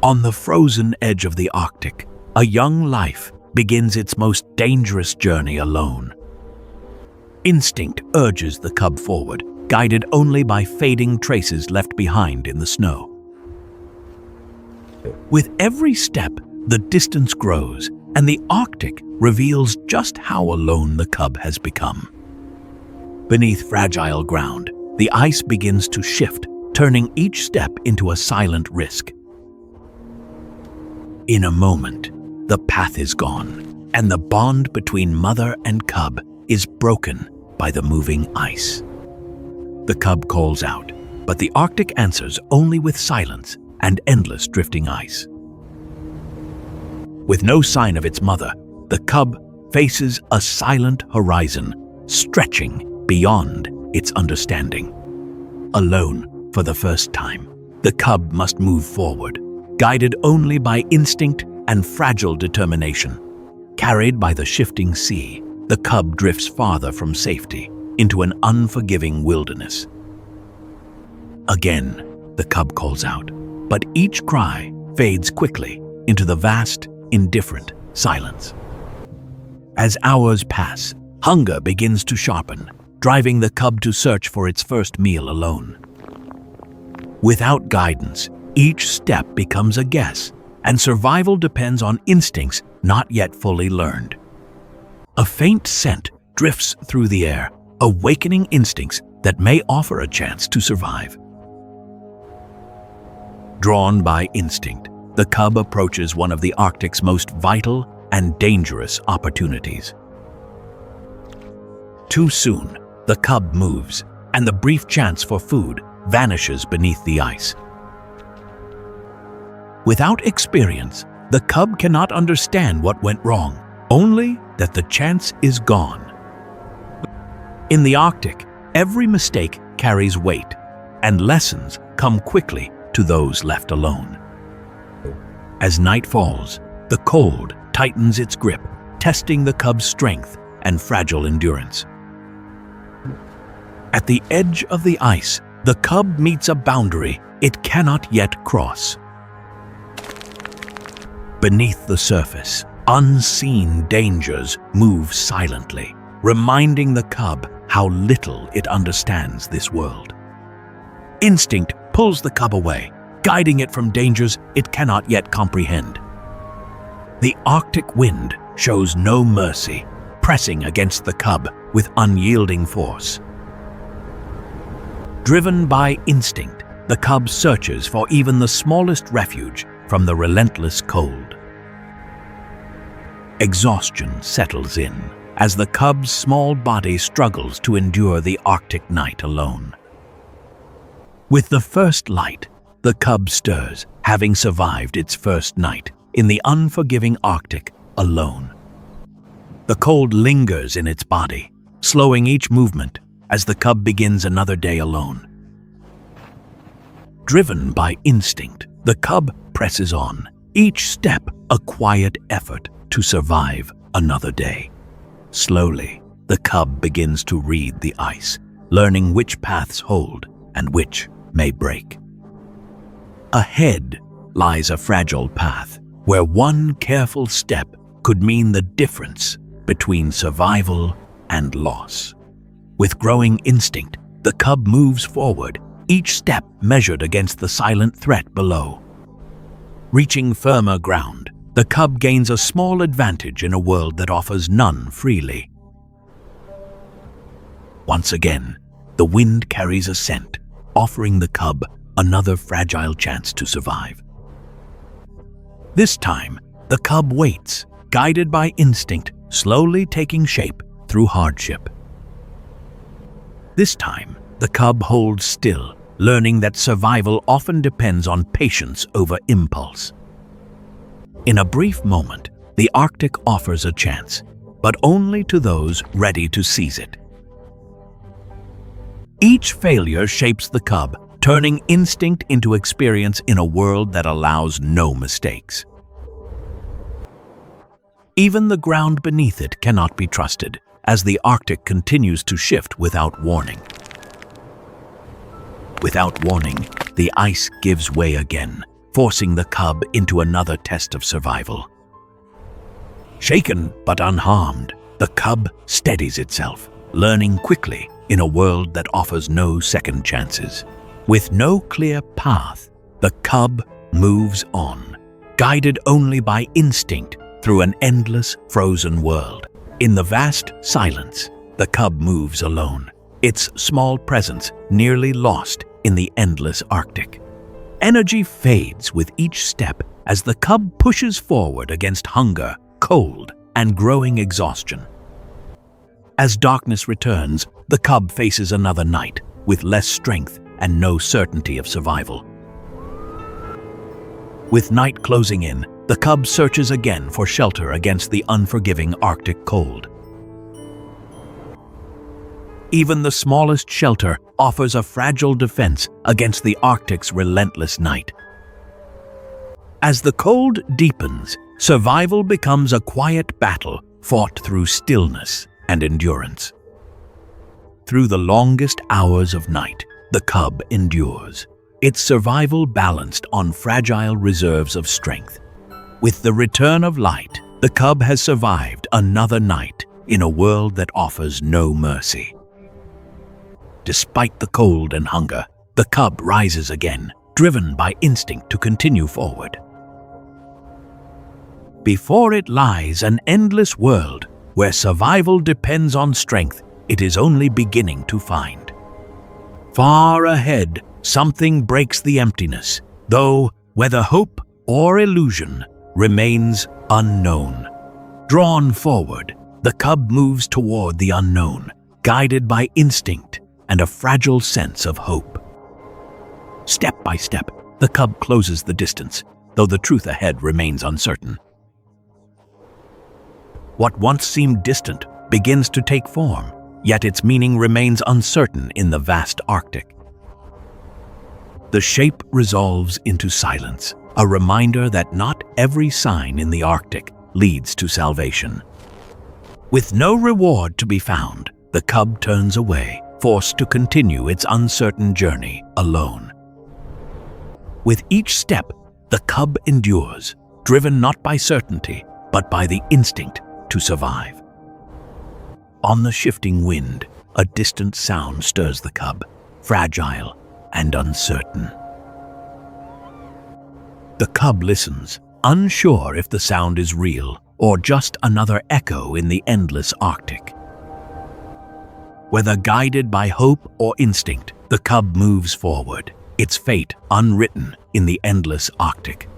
On the frozen edge of the Arctic, a young life begins its most dangerous journey alone. Instinct urges the cub forward, guided only by fading traces left behind in the snow. With every step, the distance grows, and the Arctic reveals just how alone the cub has become. Beneath fragile ground, the ice begins to shift, turning each step into a silent risk. In a moment, the path is gone, and the bond between mother and cub is broken by the moving ice. The cub calls out, but the Arctic answers only with silence and endless drifting ice. With no sign of its mother, the cub faces a silent horizon, stretching beyond its understanding. Alone for the first time, the cub must move forward, guided only by instinct and fragile determination. Carried by the shifting sea, the cub drifts farther from safety into an unforgiving wilderness. Again, the cub calls out, but each cry fades quickly into the vast, indifferent silence. As hours pass, hunger begins to sharpen, driving the cub to search for its first meal alone. Without guidance, each step becomes a guess, and survival depends on instincts not yet fully learned. A faint scent drifts through the air, awakening instincts that may offer a chance to survive. Drawn by instinct, the cub approaches one of the Arctic's most vital and dangerous opportunities. Too soon, the cub moves, and the brief chance for food vanishes beneath the ice. Without experience, the cub cannot understand what went wrong, only that the chance is gone. In the Arctic, every mistake carries weight, and lessons come quickly to those left alone. As night falls, the cold tightens its grip, testing the cub's strength and fragile endurance. At the edge of the ice, the cub meets a boundary it cannot yet cross. Beneath the surface, unseen dangers move silently, reminding the cub how little it understands this world. Instinct pulls the cub away, guiding it from dangers it cannot yet comprehend. The Arctic wind shows no mercy, pressing against the cub with unyielding force. Driven by instinct, the cub searches for even the smallest refuge from the relentless cold. Exhaustion settles in as the cub's small body struggles to endure the Arctic night alone. With the first light, the cub stirs, having survived its first night in the unforgiving Arctic alone. The cold lingers in its body, slowing each movement as the cub begins another day alone. Driven by instinct, the cub presses on, each step a quiet effort to survive another day. Slowly, the cub begins to read the ice, learning which paths hold and which may break. Ahead lies a fragile path where one careful step could mean the difference between survival and loss. With growing instinct, the cub moves forward, each step measured against the silent threat below. Reaching firmer ground, the cub gains a small advantage in a world that offers none freely. Once again, the wind carries a scent, offering the cub another fragile chance to survive. This time, the cub waits, guided by instinct, slowly taking shape through hardship. This time, the cub holds still, learning that survival often depends on patience over impulse. In a brief moment, the Arctic offers a chance, but only to those ready to seize it. Each failure shapes the cub, turning instinct into experience in a world that allows no mistakes. Even the ground beneath it cannot be trusted, as the Arctic continues to shift without warning. Without warning, the ice gives way again, forcing the cub into another test of survival. Shaken but unharmed, the cub steadies itself, learning quickly in a world that offers no second chances. With no clear path, the cub moves on, guided only by instinct through an endless, frozen world. In the vast silence, the cub moves alone, its small presence nearly lost in the endless Arctic. Energy fades with each step as the cub pushes forward against hunger, cold, and growing exhaustion. As darkness returns, the cub faces another night with less strength and no certainty of survival. With night closing in, the cub searches again for shelter against the unforgiving Arctic cold. Even the smallest shelter offers a fragile defense against the Arctic's relentless night. As the cold deepens, survival becomes a quiet battle fought through stillness and endurance. Through the longest hours of night, the cub endures, its survival balanced on fragile reserves of strength. With the return of light, the cub has survived another night in a world that offers no mercy. Despite the cold and hunger, the cub rises again, driven by instinct to continue forward. Before it lies an endless world where survival depends on strength it is only beginning to find. Far ahead, something breaks the emptiness, though whether hope or illusion remains unknown. Drawn forward, the cub moves toward the unknown, guided by instinct and a fragile sense of hope. Step by step, the cub closes the distance, though the truth ahead remains uncertain. What once seemed distant begins to take form, yet its meaning remains uncertain in the vast Arctic. The shape resolves into silence, a reminder that not every sign in the Arctic leads to salvation. With no reward to be found, the cub turns away, forced to continue its uncertain journey alone. With each step, the cub endures, driven not by certainty, but by the instinct to survive. On the shifting wind, a distant sound stirs the cub, fragile and uncertain. The cub listens, unsure if the sound is real or just another echo in the endless Arctic. Whether guided by hope or instinct, the cub moves forward, its fate unwritten in the endless Arctic.